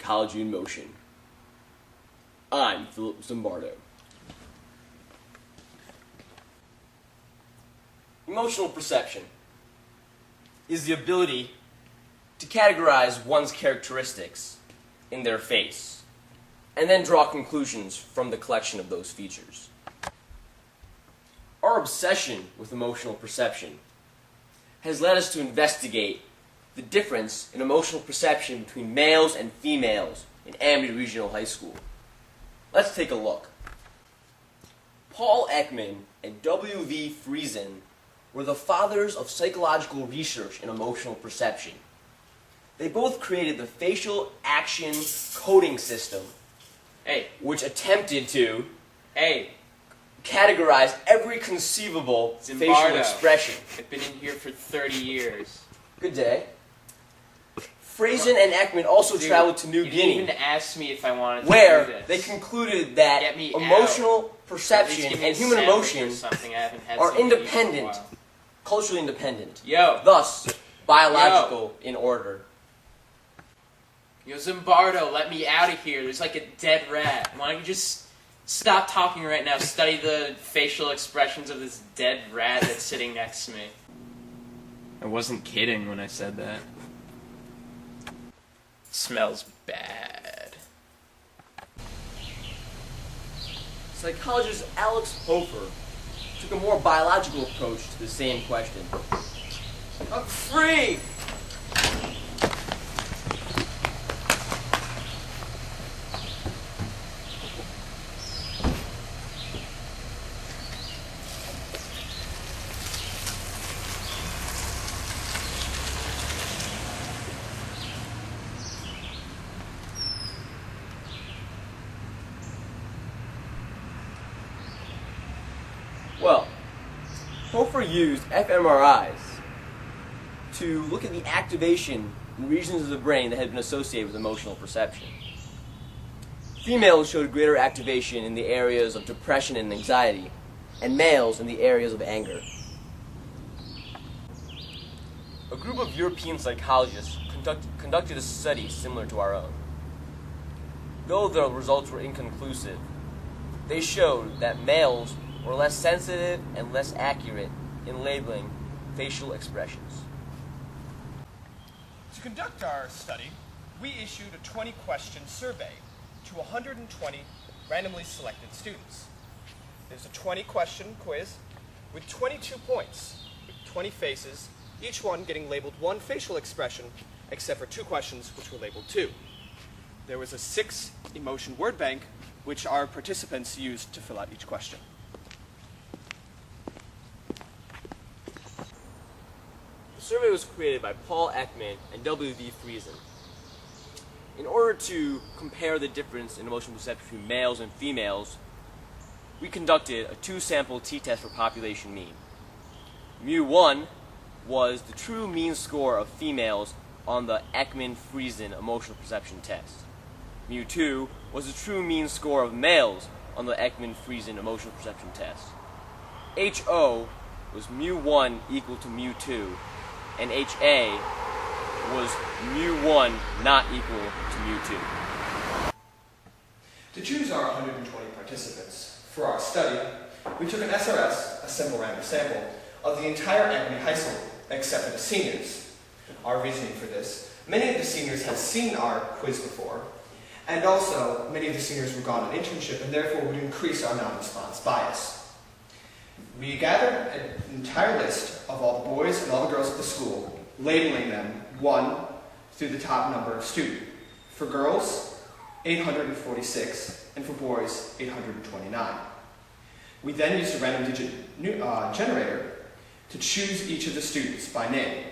Psychology in Motion. I'm Philip Zimbardo. Emotional perception is the ability to categorize one's characteristics in their face and then draw conclusions from the collection of those features. Our obsession with emotional perception has led us to investigate the difference in emotional perception between males and females in Amity Regional High School. Let's take a look. Paul Ekman and W.V. Friesen were the fathers of psychological research in emotional perception. They both created the facial action coding system, which attempted to categorize every conceivable facial expression. I've been in here for 30 years. Good day. Friesen and Ekman also traveled to New Guinea. You didn't even ask me if I wanted to where do this. they concluded that Get me emotional out. perception and human emotion are independent, culturally independent, thus biological in order. Yo, Zimbardo, let me out of here. There's like a dead rat. Why don't you just stop talking right now, study the facial expressions of this dead rat that's sitting next to me. I wasn't kidding when I said that. It smells bad. Psychologist Alex Hofer took a more biological approach to the same question. I'm free! Well, Hofer used fMRIs to look at the activation in regions of the brain that had been associated with emotional perception. Females showed greater activation in the areas of depression and anxiety, and males in the areas of anger. A group of European psychologists conducted a study similar to our own. Though the results were inconclusive, they showed that males were less sensitive and less accurate in labeling facial expressions. To conduct our study, we issued a 20-question survey to 120 randomly selected students. There's a 20-question quiz with 22 points, with 20 faces, each one getting labeled one facial expression, except for 2 questions which were labeled 2. There was a 6-emotion word bank, which our participants used to fill out each question. The survey was created by Paul Ekman and W.V. Friesen. In order to compare the difference in emotional perception between males and females, we conducted a 2-sample t-test for population mean. Mu1 was the true mean score of females on the Ekman-Friesen emotional perception test. Mu2 was the true mean score of males on the Ekman-Friesen emotional perception test. HO was Mu1 equal to Mu2, and HA was Mu1 not equal to Mu2. To choose our 120 participants for our study, we took an SRS, a simple random sample, of the entire Amity High School, except for the seniors. Our reasoning for this: many of the seniors had seen our quiz before, and also many of the seniors were gone on internship and therefore would increase our non-response bias. We gathered an entire list of all the boys and all the girls at the school, labeling them 1 through the top number of student. For girls, 846, and for boys, 829. We then used a random digit generator to choose each of the students by name,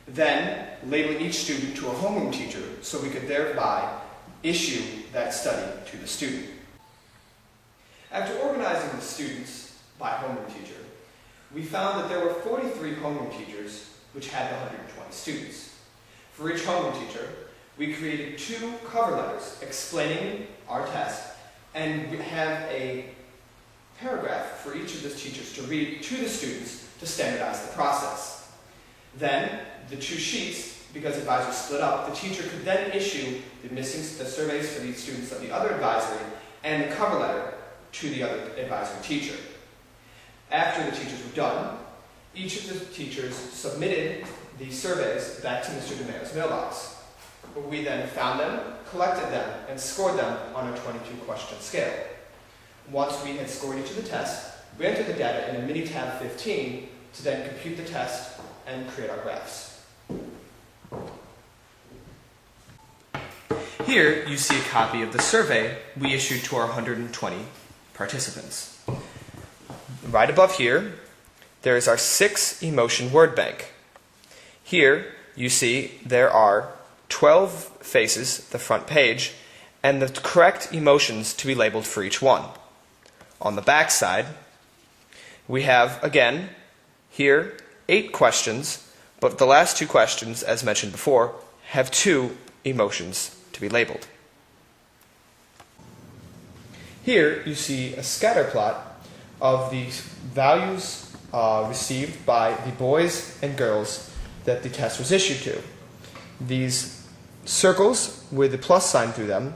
then labeling each student to a homeroom teacher so we could thereby issue that study to the student. After organizing the students by homeroom teacher, we found that there were 43 homeroom teachers which had the 120 students. For each homeroom teacher, we created 2 cover letters explaining our test, and we have a paragraph for each of the teachers to read to the students to standardize the process. Then, the 2 sheets Because advisors split up, the teacher could then issue the surveys for the students of the other advisory and the cover letter to the other advisory teacher. After the teachers were done, each of the teachers submitted the surveys back to Mr. DeMeo's mailbox. We then found them, collected them, and scored them on a 22-question scale. Once we had scored each of the tests, we entered the data in a mini tab 15 to then compute the test and create our graphs. Here you see a copy of the survey we issued to our 120 participants. Right above here, there is our 6 emotion word bank. Here you see there are 12 faces, the front page, and the correct emotions to be labeled for each one. On the back side, we have, again, here 8 questions, but the last 2 questions, as mentioned before, have 2 emotions to be labeled. Here you see a scatter plot of the values received by the boys and girls that the test was issued to. These circles with the plus sign through them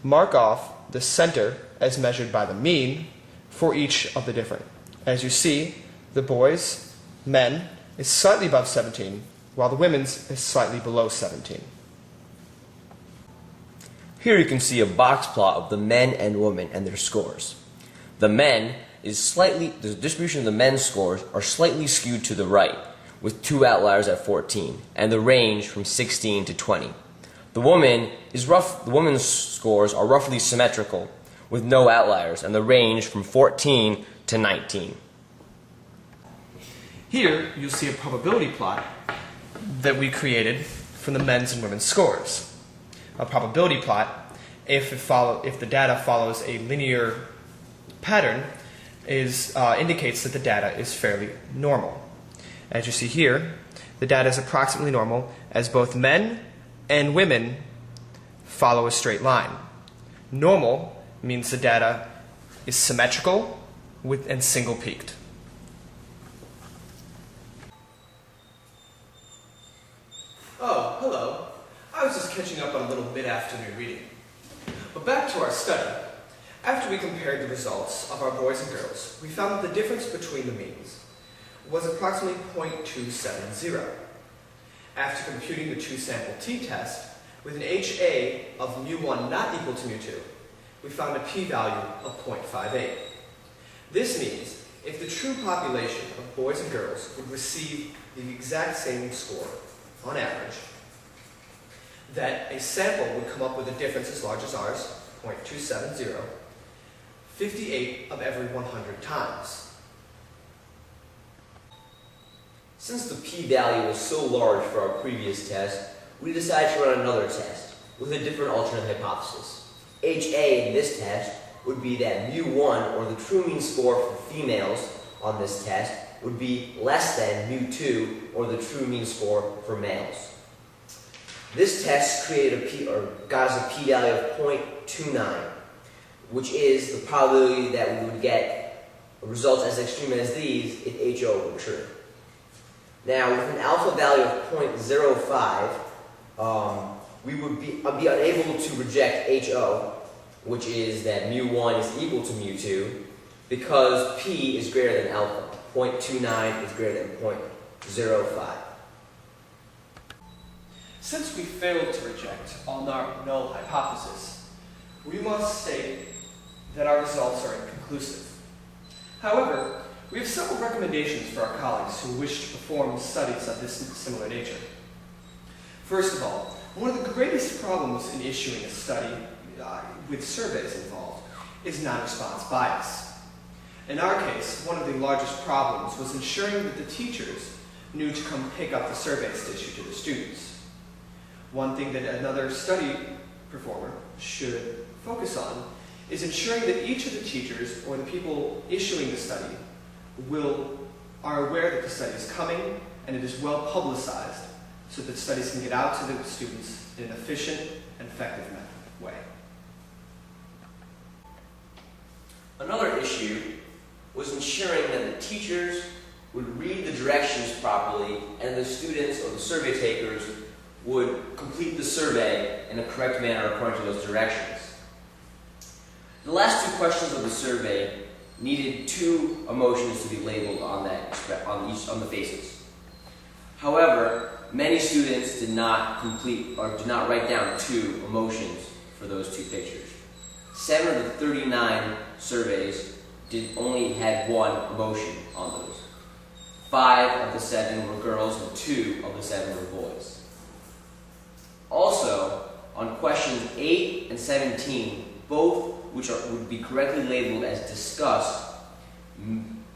mark off the center as measured by the mean for each of the different. As you see, the boys, men, is slightly above 17, while the women's is slightly below 17. Here you can see a box plot of the men and women and their scores. The distribution of the men's scores are slightly skewed to the right, with 2 outliers at 14, and the range from 16 to 20. The women's scores are roughly symmetrical, with no outliers, and the range from 14 to 19. Here you'll see a probability plot that we created from the men's and women's scores. A probability plot, if the data follows a linear pattern, indicates that the data is fairly normal. As you see here, the data is approximately normal as both men and women follow a straight line. Normal means the data is symmetrical and single-peaked. Oh, hello. I was just catching up on a little mid-afternoon reading. But back to our study. After we compared the results of our boys and girls, we found that the difference between the means was approximately 0.270. After computing the 2-sample t-test with an HA of mu1 not equal to mu2, we found a p-value of 0.58. This means if the true population of boys and girls would receive the exact same score, on average, that a sample would come up with a difference as large as ours, 0.270, 58 of every 100 times. Since the p-value was so large for our previous test, we decided to run another test with a different alternate hypothesis. HA in this test would be that mu1, or the true mean score for females on this test, would be less than mu2, or the true mean score for males. This test got us a p-value of 0.29, which is the probability that we would get results as extreme as these if HO were true. Now, with an alpha value of 0.05, we would be unable to reject HO, which is that mu1 is equal to mu2, because p is greater than alpha. 0.29 is greater than 0.05. Since we failed to reject our null hypothesis, we must state that our results are inconclusive. However, we have several recommendations for our colleagues who wish to perform studies of this similar nature. First of all, one of the greatest problems in issuing a study with surveys involved is non-response bias. In our case, one of the largest problems was ensuring that the teachers knew to come pick up the surveys to issue to the students. One thing that another study performer should focus on is ensuring that each of the teachers or the people issuing the study are aware that the study is coming and it is well publicized so that studies can get out to the students in an efficient and effective way. Another issue was ensuring that the teachers would read the directions properly and the students or the survey takers would complete the survey in a correct manner according to those directions. The last two questions of the survey needed two emotions to be labeled on the faces. However, many students did not complete or did not write down two emotions for those two pictures. 7 of the 39 surveys only had one emotion on those. 5 of the 7 were girls and 2 of the 7 were boys. Also, on questions 8 and 17, both which would be correctly labeled as discussed,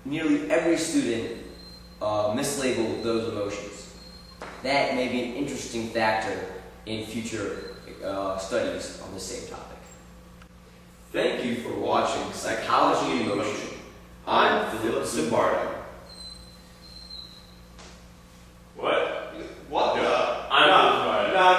nearly every student mislabeled those emotions. That may be an interesting factor in future studies on the same topic. Thank you for watching Psychology in Motion. I'm Dileep Zimbardo. What? What? I'm No,